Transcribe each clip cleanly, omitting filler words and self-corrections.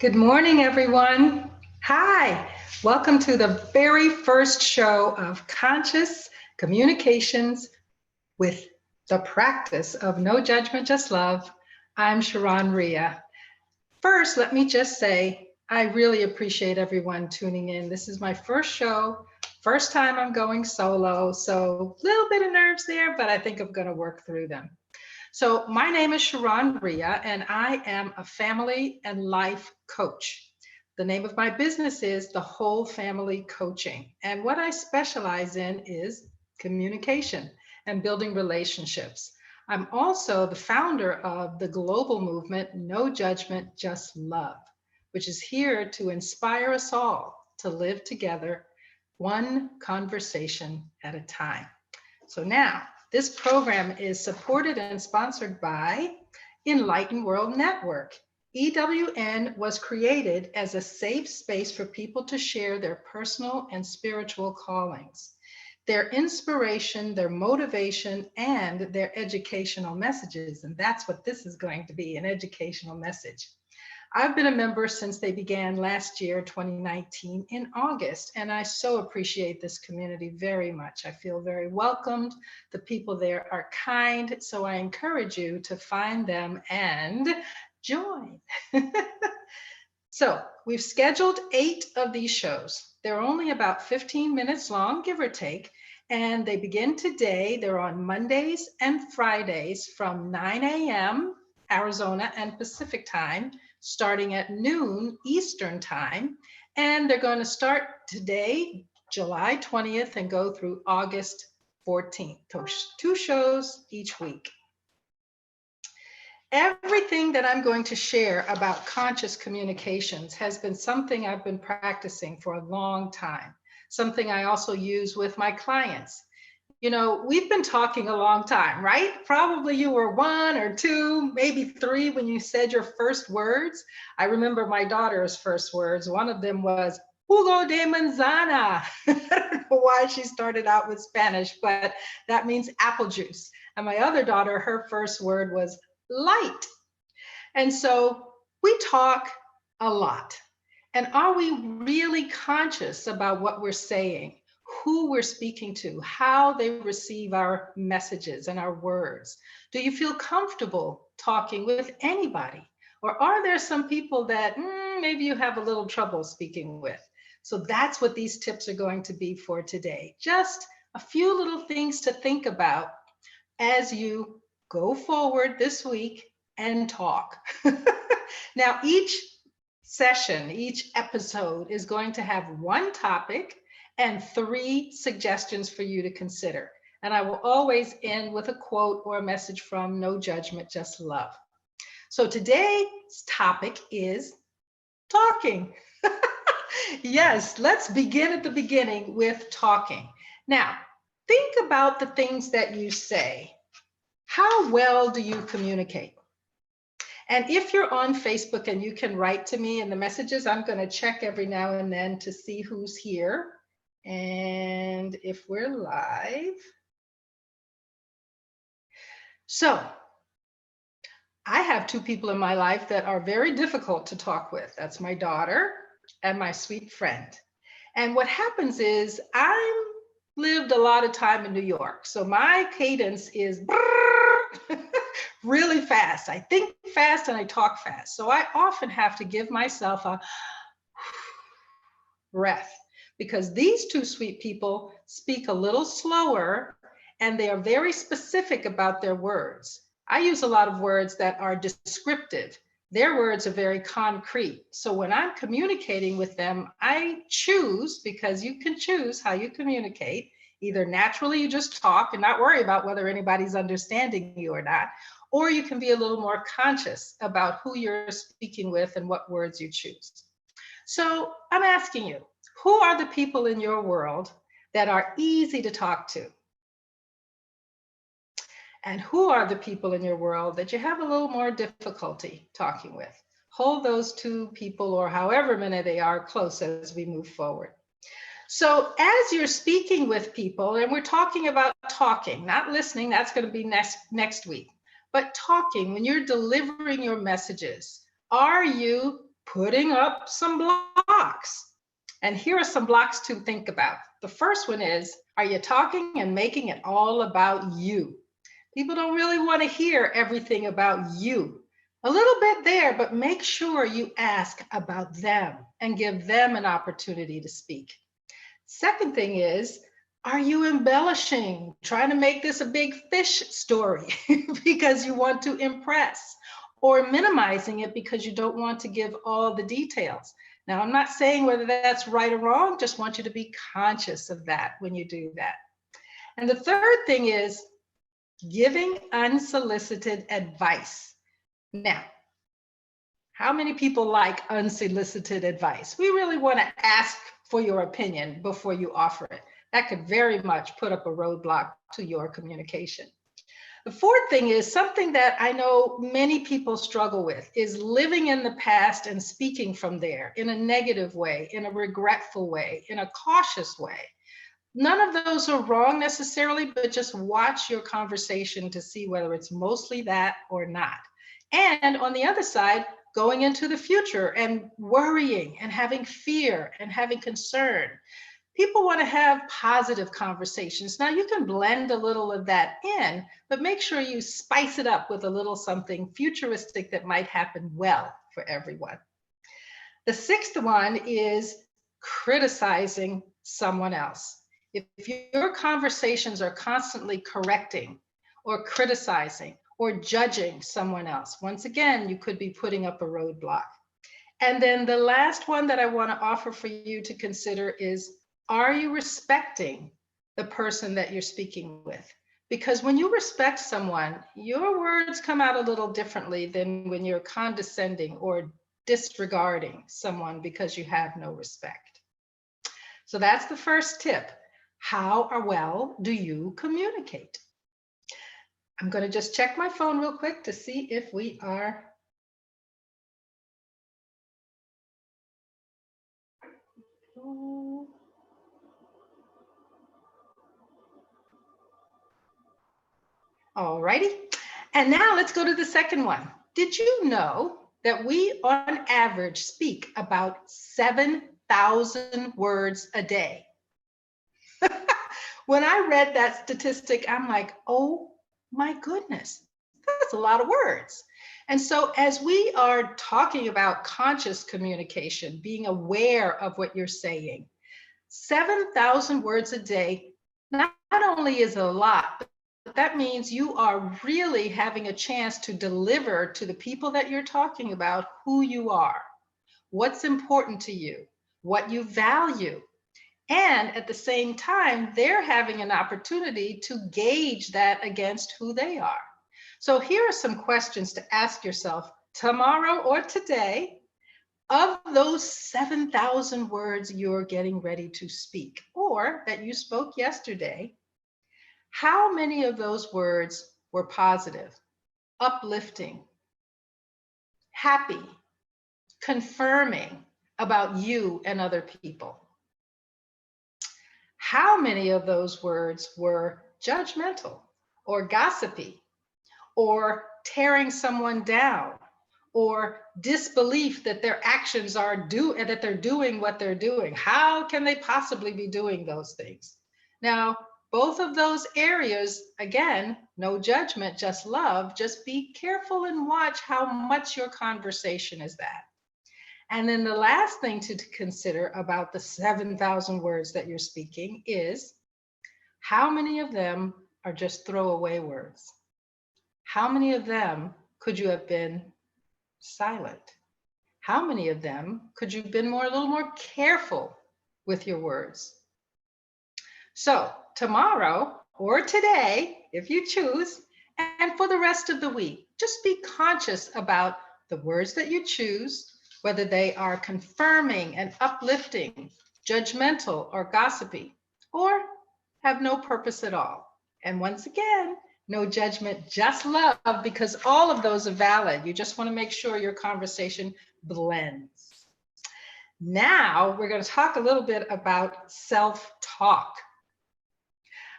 Good morning, everyone. Hi, welcome to the very first show of Conscious Communications with the Practice of No Judgment, Just Love. I'm ShaRon Rea. First, let me just say, I really appreciate everyone tuning in. This is my first show, first time I'm going solo, so a little bit of nerves there, but I think I'm going to work through them. So my name is ShaRon Rea, and I am a family and life coach. The name of my business is The Whole Family Coaching. And what I specialize in is communication and building relationships. I'm also the founder of the global movement, No Judgment, Just Love, which is here to inspire us all to live together, one conversation at a time. So now, this program is supported and sponsored by Enlightened World Network. EWN was created as a safe space for people to share their personal and spiritual callings, their inspiration, their motivation, and their educational messages. And that's what this is going to be, an educational message. I've been a member since they began last year, 2019, in August, and I so appreciate this community very much. I feel very welcomed. The people there are kind, so I encourage you to find them and join. So we've scheduled 8 of these shows. They're only about 15 minutes long, give or take, and they begin today. They're on Mondays and Fridays from 9 a.m. Arizona and Pacific time, starting at noon Eastern time. And they're going to start today, July 20th, and go through August 14th. So 2 shows each week. Everything that I'm going to share about conscious communications has been something I've been practicing for a long time, something I also use with my clients. You know, we've been talking a long time, right? Probably you were 1 or 2, maybe 3 when you said your first words. I remember my daughter's first words. One of them was jugo de manzana. I don't know why she started out with Spanish, but that means apple juice. And my other daughter, her first word was light. And so we talk a lot. And are we really conscious about what we're saying, who we're speaking to, how they receive our messages and our words? Do you feel comfortable talking with anybody? Or are there some people that maybe you have a little trouble speaking with? So that's what these tips are going to be for today. Just a few little things to think about as you go forward this week and talk. Now, each session, each episode is going to have 1 topic and 3 suggestions for you to consider. And I will always end with a quote or a message from No Judgment, Just Love. So today's topic is talking. Yes, let's begin at the beginning with talking. Now, think about the things that you say. How well do you communicate? And if you're on Facebook and you can write to me in the messages, I'm going to check every now and then to see who's here. And if we're live. So I have 2 people in my life that are very difficult to talk with. That's my daughter and my sweet friend. And what happens is I lived a lot of time in New York. So my cadence is really fast. I think fast and I talk fast. So I often have to give myself a breath because these 2 sweet people speak a little slower and they are very specific about their words. I use a lot of words that are descriptive. Their words are very concrete. So when I'm communicating with them, I choose, because you can choose how you communicate. Either naturally you just talk and not worry about whether anybody's understanding you or not, or you can be a little more conscious about who you're speaking with and what words you choose. So I'm asking you, who are the people in your world that are easy to talk to? And who are the people in your world that you have a little more difficulty talking with? Hold those 2 people, or however many they are, close as we move forward. So as you're speaking with people, and we're talking about talking, not listening, that's going to be next week, but talking, when you're delivering your messages, are you putting up some blocks. And here are some blocks to think about. The first one is, are you talking and making it all about you? People don't really want to hear everything about you. A little bit there, but make sure you ask about them and give them an opportunity to speak. Second thing is, are you embellishing, trying to make this a big fish story because you want to impress, or minimizing it because you don't want to give all the details? Now, I'm not saying whether that's right or wrong, just want you to be conscious of that when you do that. And the third thing is giving unsolicited advice. Now, how many people like unsolicited advice? We really want to ask for your opinion before you offer it. That could very much put up a roadblock to your communication. The fourth thing is something that I know many people struggle with is living in the past and speaking from there in a negative way, in a regretful way, in a cautious way. None of those are wrong necessarily, but just watch your conversation to see whether it's mostly that or not. And on the other side, going into the future and worrying and having fear and having concern. People want to have positive conversations. Now, you can blend a little of that in, but make sure you spice it up with a little something futuristic that might happen well for everyone. The sixth one is criticizing someone else. If your conversations are constantly correcting or criticizing or judging someone else, once again, you could be putting up a roadblock. And then the last one that I want to offer for you to consider is, are you respecting the person that you're speaking with? Because when you respect someone, your words come out a little differently than when you're condescending or disregarding someone because you have no respect. So that's the first tip. How well do you communicate? I'm going to just check my phone real quick to see if we are. All righty. And now let's go to the second one. Did you know that we on average speak about 7,000 words a day? When I read that statistic, I'm like, oh my goodness, that's a lot of words. And so as we are talking about conscious communication, being aware of what you're saying, 7,000 words a day not only is a lot, but that means you are really having a chance to deliver to the people that you're talking about who you are, what's important to you, what you value. And at the same time, they're having an opportunity to gauge that against who they are. So here are some questions to ask yourself tomorrow or today. Of those 7,000 words you're getting ready to speak or that you spoke yesterday, how many of those words were positive, uplifting, happy, confirming about you and other people? How many of those words were judgmental or gossipy or tearing someone down or disbelief that their actions are that they're doing what they're doing? How can they possibly be doing those things? Now, both of those areas, again, no judgment, just love. Just be careful and watch how much your conversation is that. And then the last thing to consider about the 7,000 words that you're speaking is how many of them are just throwaway words? How many of them could you have been silent? How many of them could you have been a little more careful with your words? So tomorrow or today, if you choose, and for the rest of the week, just be conscious about the words that you choose, whether they are confirming and uplifting, judgmental or gossipy, or have no purpose at all. And once again, no judgment, just love, because all of those are valid. You just want to make sure your conversation blends. Now we're going to talk a little bit about self-talk.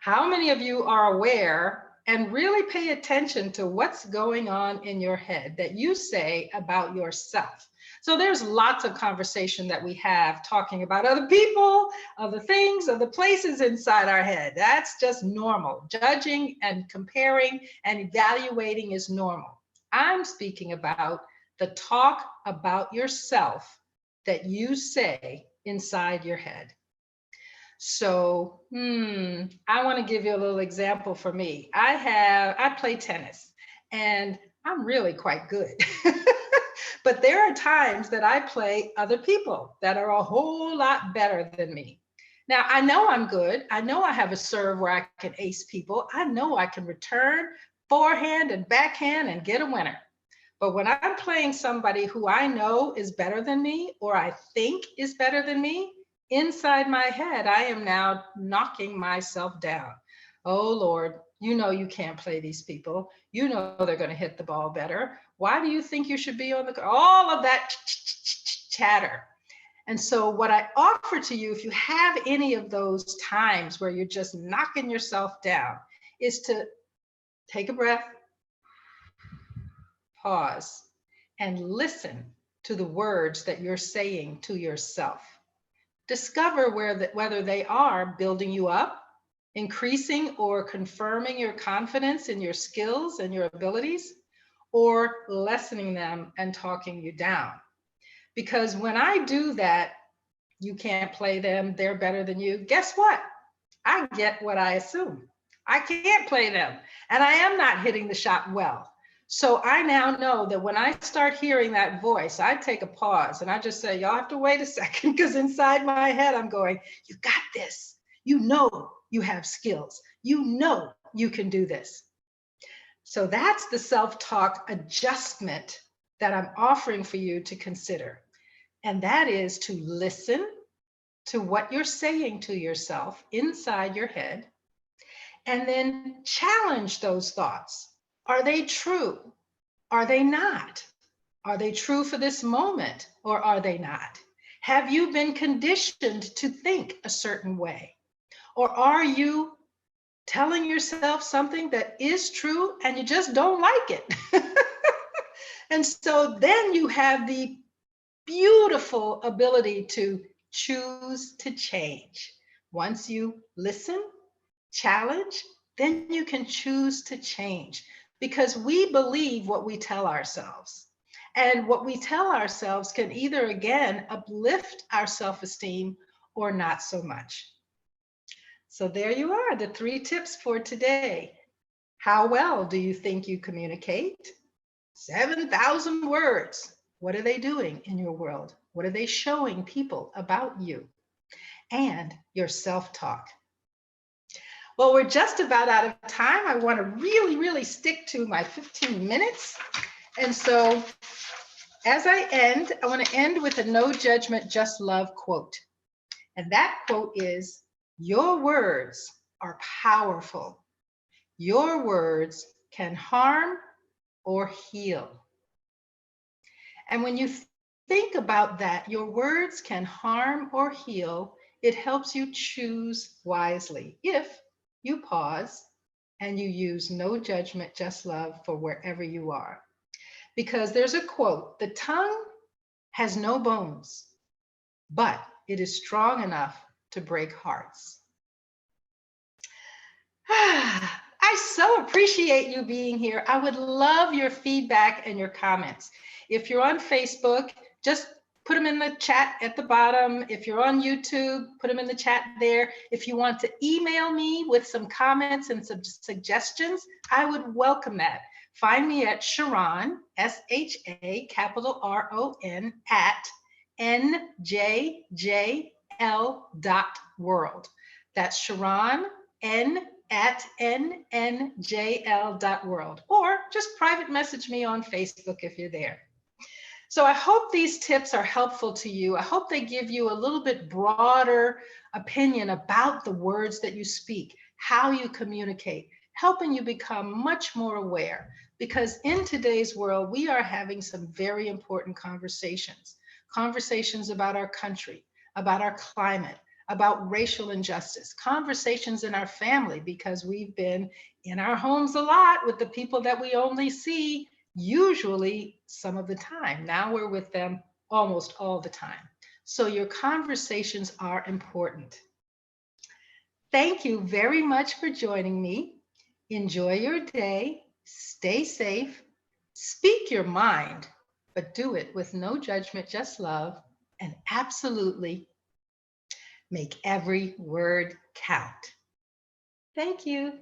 How many of you are aware and really pay attention to what's going on in your head that you say about yourself? So there's lots of conversation that we have talking about other people, other things, other places inside our head. That's just normal. Judging and comparing and evaluating is normal. I'm speaking about the talk about yourself that you say inside your head. So, I want to give you a little example for me. I play tennis and I'm really quite good. But there are times that I play other people that are a whole lot better than me. Now, I know I'm good. I know I have a serve where I can ace people. I know I can return forehand and backhand and get a winner. But when I'm playing somebody who I know is better than me, or I think is better than me, inside my head, I am now knocking myself down. Oh, Lord, you know you can't play these people. You know they're going to hit the ball better. Why do you think you should be on the, all of that chatter? And so what I offer to you, if you have any of those times where you're just knocking yourself down, is to take a breath, pause, and listen to the words that you're saying to yourself. Discover whether they are building you up, increasing or confirming your confidence in your skills and your abilities, or lessening them and talking you down. Because when I do that, you can't play them, they're better than you. Guess what? I get what I assume. I can't play them, and I am not hitting the shot well. So I now know that when I start hearing that voice, I take a pause and I just say, y'all have to wait a second, because inside my head, I'm going, you got this. You know you have skills. You know you can do this. So that's the self-talk adjustment that I'm offering for you to consider. And that is to listen to what you're saying to yourself inside your head, and then challenge those thoughts. Are they true? Are they not? Are they true for this moment, or are they not? Have you been conditioned to think a certain way? Or are you telling yourself something that is true and you just don't like it? And so then you have the beautiful ability to choose to change. Once you listen, challenge, then you can choose to change, because we believe what we tell ourselves. And what we tell ourselves can either, again, uplift our self-esteem or not so much. So there you are, the 3 tips for today. How well do you think you communicate? 7,000 words. What are they doing in your world? What are they showing people about you? And your self-talk. Well, we're just about out of time. I want to really stick to my 15 minutes. And so as I end, I want to end with a no judgment, just love quote. And that quote is, your words are powerful. Your words can harm or heal. And when you think about that, your words can harm or heal. It helps you choose wisely if you pause and you use no judgment, just love for wherever you are. Because there's a quote, the tongue has no bones, but it is strong enough to break hearts. I so appreciate you being here. I would love your feedback and your comments. If you're on Facebook, just put them in the chat at the bottom. If you're on YouTube, put them in the chat there. If you want to email me with some comments and some suggestions, I would welcome that. Find me at ShaRon, ShaRon, at njjl.world. That's ShaRon, at njl.world, or just private message me on Facebook if you're there. So I hope these tips are helpful to you. I hope they give you a little bit broader opinion about the words that you speak, how you communicate, helping you become much more aware. Because in today's world, we are having some very important conversations about our country, about our climate, about racial injustice, conversations in our family, because we've been in our homes a lot with the people that we only see usually some of the time. Now we're with them almost all the time. So your conversations are important. Thank you very much for joining me. Enjoy your day. Stay safe. Speak your mind, but do it with no judgment, just love, and absolutely make every word count. Thank you.